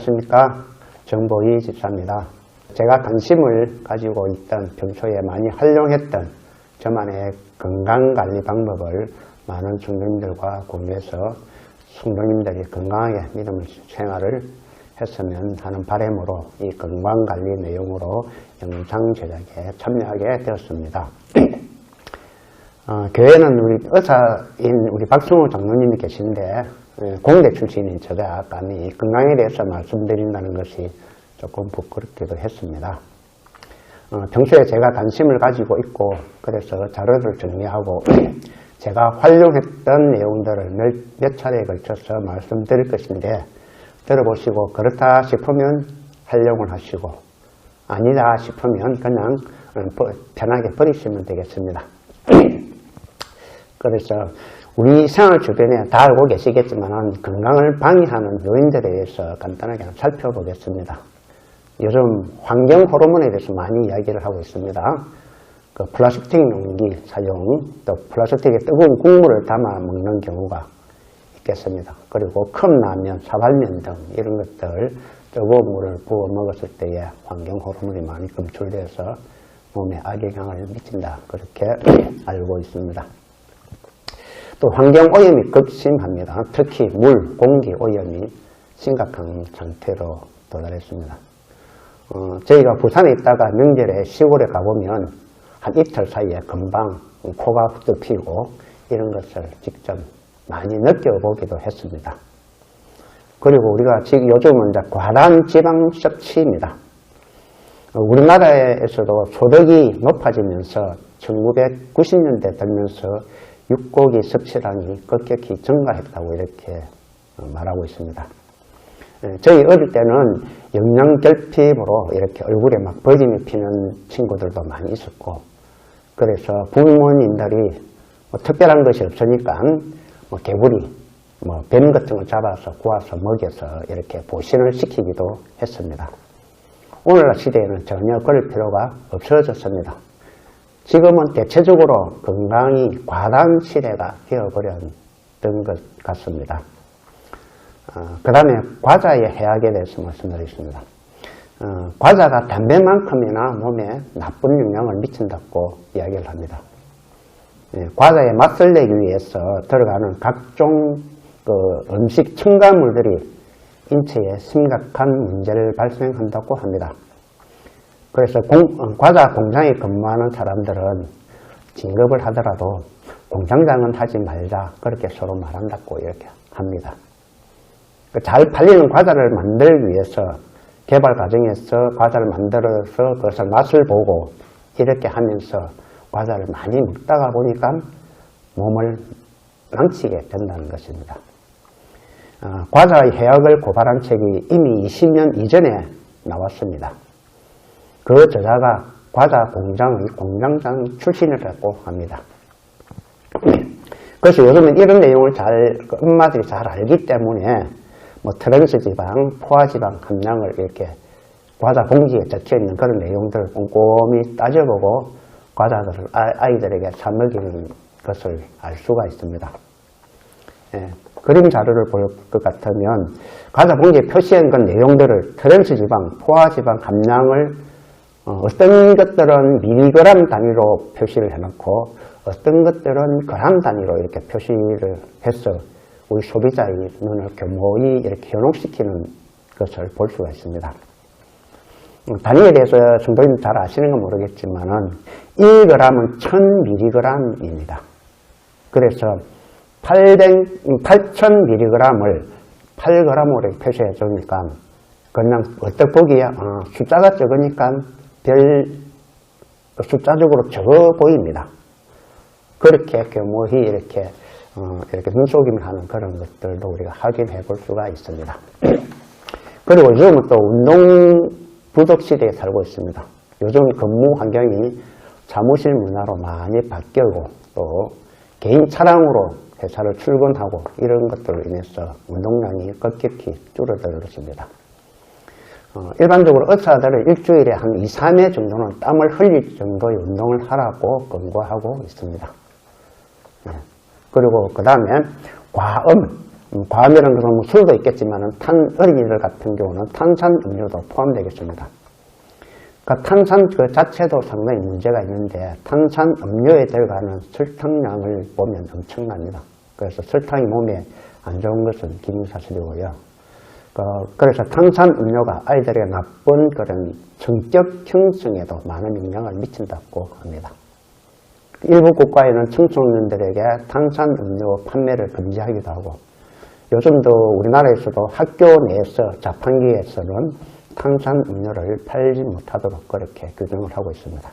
안녕하십니까. 정보희 집사입니다. 제가 관심을 가지고 있던 평소에 많이 활용했던 저만의 건강관리 방법을 많은 성도님들과 공유해서 성도님들이 건강하게 믿음의 생활을 했으면 하는 바람으로 이 건강관리 내용으로 영상 제작에 참여하게 되었습니다. 교회는 우리 의사인 우리 박승호 장로님이 계신데 공대 출신인 제가 감히 건강에 대해서 말씀드린다는 것이 조금 부끄럽기도 했습니다. 평소에 제가 관심을 가지고 있고 그래서 자료를 정리하고 제가 활용했던 내용들을 몇 차례에 걸쳐서 말씀드릴 것인데 들어보시고 그렇다 싶으면 활용을 하시고 아니다 싶으면 그냥 편하게 버리시면 되겠습니다. 그래서 우리 생활 주변에 다 알고 계시겠지만 건강을 방해하는 요인들에 대해서 간단하게 살펴보겠습니다. 요즘 환경 호르몬에 대해서 많이 이야기를 하고 있습니다. 그 플라스틱 용기 사용, 또 플라스틱에 뜨거운 국물을 담아 먹는 경우가 있겠습니다. 그리고 컵라면, 사발면 등 이런 것들 뜨거운 물을 부어 먹었을 때에 환경 호르몬이 많이 검출돼서 몸에 악영향을 미친다. 그렇게 알고 있습니다. 또 환경 오염이 극심합니다. 특히 물, 공기 오염이 심각한 상태로 도달했습니다. 저희가 부산에 있다가 명절에 시골에 가보면 한 이틀 사이에 금방 코가 훅 피고 이런 것을 직접 많이 느껴보기도 했습니다. 그리고 우리가 지금 요즘은 이제 과다한 지방 섭취입니다. 우리나라에서도 소득이 높아지면서 1990년대 들면서 육고기 섭취량이 급격히 증가했다고 이렇게 말하고 있습니다. 저희 어릴 때는 영양결핍으로 이렇게 얼굴에 막 버짐이 피는 친구들도 많이 있었고 그래서 부모님들이 특별한 것이 없으니까 개구리, 뱀 같은 거 잡아서 구워서 먹여서 이렇게 보신을 시키기도 했습니다. 오늘날 시대에는 전혀 그럴 필요가 없어졌습니다. 지금은 대체적으로 건강이 과다한 시대가 되어버렸던 것 같습니다. 그 다음에 과자의 해악에 대해서 말씀드리겠습니다. 과자가 담배만큼이나 몸에 나쁜 영향을 미친다고 이야기를 합니다. 과자의 맛을 내기 위해서 들어가는 각종 음식 첨가물들이 인체에 심각한 문제를 발생한다고 합니다. 그래서 과자 공장에 근무하는 사람들은 진급을 하더라도 공장장은 하지 말자 그렇게 서로 말한다고 이렇게 합니다. 잘 팔리는 과자를 만들기 위해서 개발 과정에서 과자를 만들어서 그것을 맛을 보고 이렇게 하면서 과자를 많이 먹다가 보니까 몸을 망치게 된다는 것입니다. 과자의 해악을 고발한 책이 이미 20년 이전에 나왔습니다. 그 저자가 과자 공장의 공장장 출신이라고 합니다. 그래서 요즘은 이런 내용을 엄마들이 잘 알기 때문에 트랜스지방, 포화지방 함량을 이렇게 과자 봉지에 적혀있는 그런 내용들을 꼼꼼히 따져보고 과자들을 아이들에게 사 먹이는 것을 알 수가 있습니다. 그림 자료를 볼 것 같으면 과자 봉지에 표시한 그 내용들을 트랜스지방, 포화지방 함량을 어떤 것들은 미리그램 단위로 표시를 해놓고 어떤 것들은 그램 단위로 이렇게 표시를 해서 우리 소비자의 눈을 교묘히 이렇게 현혹시키는 것을 볼 수가 있습니다. 단위에 대해서 성도님 잘 아시는 건 모르겠지만은 1g은 1000mg입니다. 그래서 8000mg을 8g으로 표시해 주니까 그냥 어떻게 보기에 숫자가 적으니까 별 숫자적으로 적어 보입니다. 그렇게 교묘히 이렇게 눈속임을 하는 그런 것들도 우리가 확인해 볼 수가 있습니다. 그리고 요즘은 또 운동 부족 시대에 살고 있습니다. 요즘 근무 환경이 사무실 문화로 많이 바뀌고 또 개인 차량으로 회사를 출근하고 이런 것들로 인해서 운동량이 급격히 줄어들었습니다. 일반적으로 의사들은 일주일에 한 2, 3회 정도는 땀을 흘릴 정도의 운동을 하라고 권고하고 있습니다. 그리고 그 다음에 과음, 과음이라는 것은 술도 있겠지만 어린이들 같은 경우는 탄산 음료도 포함되겠습니다. 그러니까 탄산 그 자체도 상당히 문제가 있는데 탄산 음료에 들어가는 설탕량을 보면 엄청납니다. 그래서 설탕이 몸에 안 좋은 것은 기능사실이고요. 그래서 탄산 음료가 아이들에게 나쁜 그런 성격 형성에도 많은 영향을 미친다고 합니다. 일부 국가에는 청소년들에게 탄산 음료 판매를 금지하기도 하고 요즘도 우리나라에서도 학교 내에서 자판기에서는 탄산 음료를 팔지 못하도록 그렇게 규정을 하고 있습니다.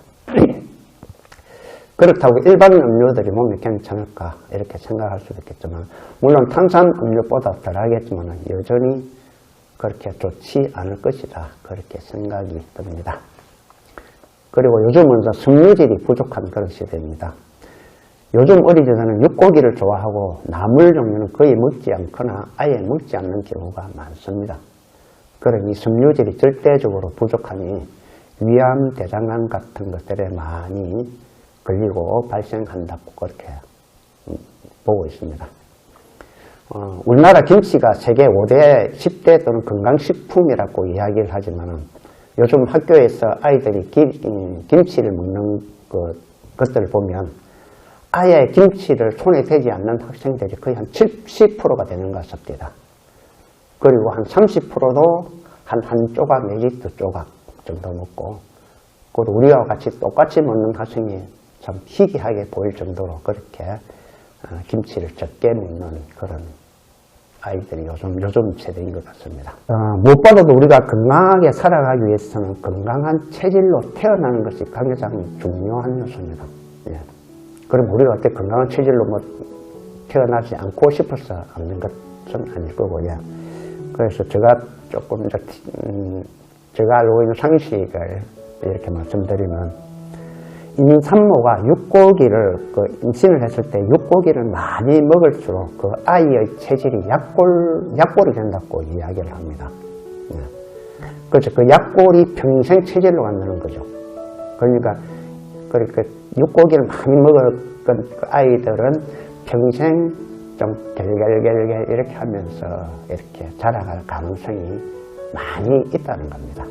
그렇다고 일반 음료들이 몸에 괜찮을까 이렇게 생각할 수도 있겠지만 물론 탄산 음료보다 덜하겠지만 여전히 그렇게 좋지 않을 것이다 그렇게 생각이 듭니다. 그리고 요즘은 섬유질이 부족한 그런 시대입니다. 요즘 어린이들은 육고기를 좋아하고 나물 종류는 거의 먹지 않거나 아예 먹지 않는 경우가 많습니다. 그러니 섬유질이 절대적으로 부족하니 위암, 대장암 같은 것들에 많이 걸리고 발생한다고 그렇게 보고 있습니다. 우리나라 김치가 세계 5대, 10대 또는 건강식품이라고 이야기를 하지만 요즘 학교에서 아이들이 김치를 먹는 것들을 보면 아예 김치를 손에 대지 않는 학생들이 거의 한 70%가 되는 것 같습니다. 그리고 한 30%도 한 조각 내지 2조각 정도 먹고 그리고 우리와 같이 똑같이 먹는 학생이 참 희귀하게 보일 정도로 그렇게 김치를 적게 먹는 그런 아이들이 요즘 세대인 것 같습니다. 무엇보다도 우리가 건강하게 살아가기 위해서는 건강한 체질로 태어나는 것이 가장 중요한 요소입니다. 예. 그럼 우리가 어때 건강한 체질로 태어나지 않고 싶어서 없는 것은 아닐 거고요. 그래서 제가 조금 제가 알고 있는 상식을 이렇게 말씀드리면 임산모가 육고기를 임신을 했을 때 육고기를 많이 먹을수록 그 아이의 체질이 약골이 된다고 이야기를 합니다. 그래서 그 약골이 평생 체질로 간다는 거죠. 그러니까 육고기를 많이 먹을 그 아이들은 평생 좀 결결결결 이렇게 하면서 이렇게 자라갈 가능성이 많이 있다는 겁니다.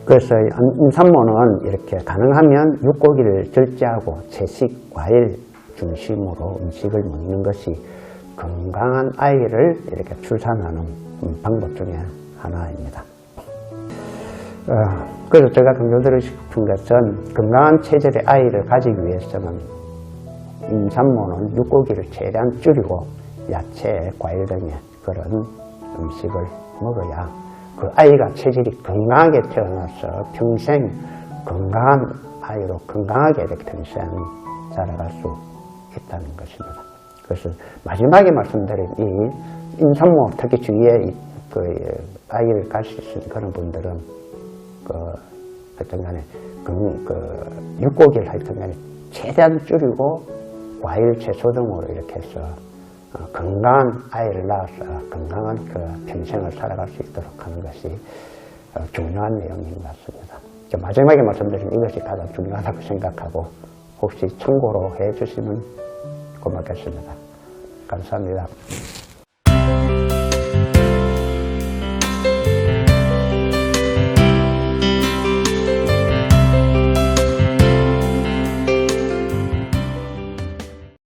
그래서 임산모는 이렇게 가능하면 육고기를 절제하고 채식, 과일 중심으로 음식을 먹는 것이 건강한 아이를 이렇게 출산하는 방법 중에 하나입니다. 그래서 제가 강조드리고 싶은 것은 건강한 체질의 아이를 가지기 위해서는 임산모는 육고기를 최대한 줄이고 야채, 과일 등의 그런 음식을 먹어야 그 아이가 체질이 건강하게 태어나서 평생 건강한 아이로 건강하게 이렇게 평생 자라갈 수 있다는 것입니다. 그래서 마지막에 말씀드린 이 임산모 특히 주위에 아이를 가질 수 있는 그런 분들은 하여튼 간에 육고기를 하여튼 간에 최대한 줄이고 과일, 채소 등으로 이렇게 해서 건강한 아이를 낳아서 건강한 평생을 살아갈 수 있도록 하는 것이 중요한 내용인 것 같습니다. 마지막에 말씀드린 이것이 가장 중요하다고 생각하고 혹시 참고로 해 주시면 고맙겠습니다. 감사합니다.